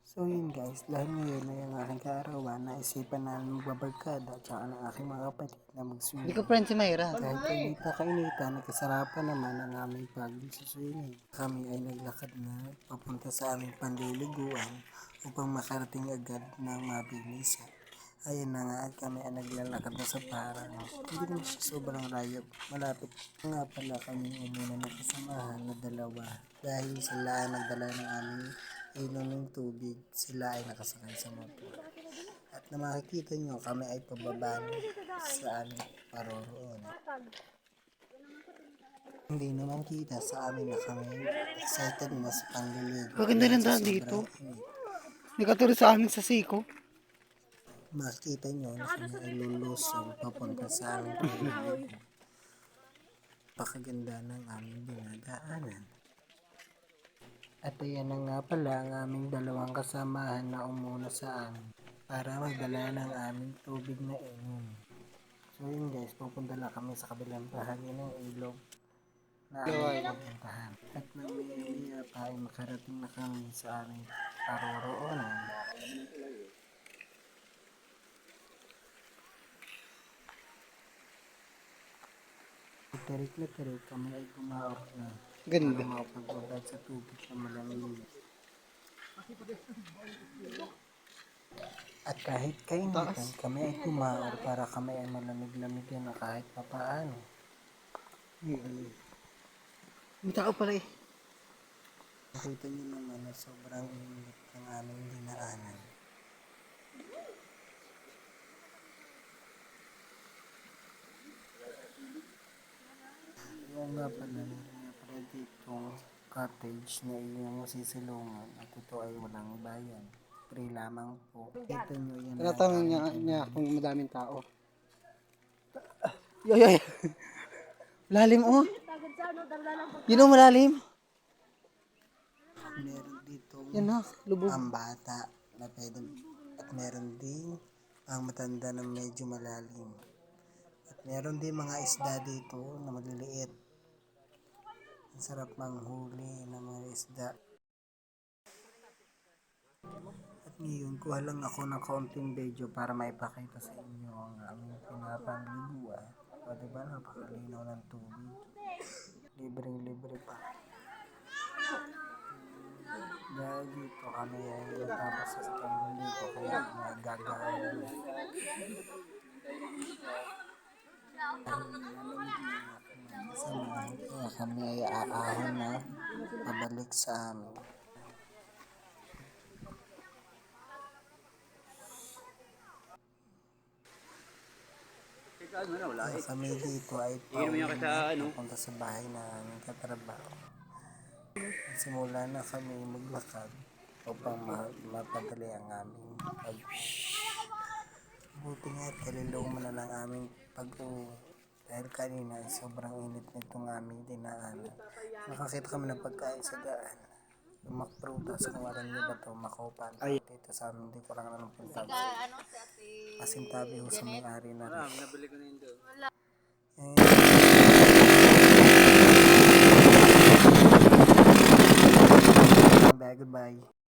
So yun guys, dahil ngayon ay ang aking kaarawan, naisipan namin magbabarkada at saka ng aking mga kapatid na Hindi mag-swimming. ko friend si Mayra. Kahit kainita, nagkasarapan naman ang aming pag-swimming. Kami ay naglakad na papunta sa aming panliliguan upang makarating agad ng mabilisan. Ayun na nga at kami ay naglalakad na sa parang hindi naman siya sobrang layo. Malapit nga pala kami muna ng kasamahan na dalawa dahil sila ay nagdala ng aming inumin tubig, sila ay nakasakay sa motor. At na makikita nyo kami ay pababa sa aming paroroon. Hindi naman kita sa amin na kami excited na sa panliligo. Maganda rin daan dito. Hindi ka tuloy sa amin sa Siko. Makikita nyo na kami ay lulusong papunta sa aming panliligo. Pakaganda ng aming dinadaanan. At ayan na nga pala ang aming dalawang kasamahan na umuna sa amin para magdala ng aming tubig na inom. So yun guys, pupunta lang kami sa kabilang bahagi ng ilog na aming pupuntahan. At mamaya pa ay makarating na kami sa aming paroroonan. Tarik na tarik kami ay gumaot na. Ganda. Para makapagbabad sa tubig na malamig. At kahit kainitan, kami ay kumaor para kami ay malamig-lamig na kahit papaano. May tao pala eh. Nakita niyo naman na sobrang init ng aming dinaanan. Yung nga pala, ditong cottage na iyong sisilungan at ito ay walang bayan. Free lamang po. Ito nyo yan. Tinatanong niya kung madaming tao. Yoy! Malalim oh. Yun ang malalim. Meron dito Yan na, lubog. ang bata na pwede, at meron din ang matanda na medyo malalim. At meron din mga isda dito na maliliit. Ang sarap manghuli ng mga isda. At ngayon, kuha lang ako ng kaunting video para maipakita sa inyo ang aming pinapanliguan. O diba, napakalinaw ng tubig. Libreng-libre pa. Dahil dito kami ay natapos sa panliligo kaya nagagaan na. Kaya kami ay aahon na pabalik sa amin. Kami dito ay papunta sa bahay na aming katrabaho. Simula na kami maglakad upang mapadali ang aming buti nga at kalilaw mo na ng aming pag-uwi. Dahil kanina ay sobrang init nitong aming dinaanan. Nakakita kami ng pagkain sa daan. Yung makprutas, kung alam niyo ba ito, makopan. Dito sa amin, hindi ko lang alam ng pintag. Pasintabi ho sa may-ari na rin. Nabili ko na yun doon. Goodbye.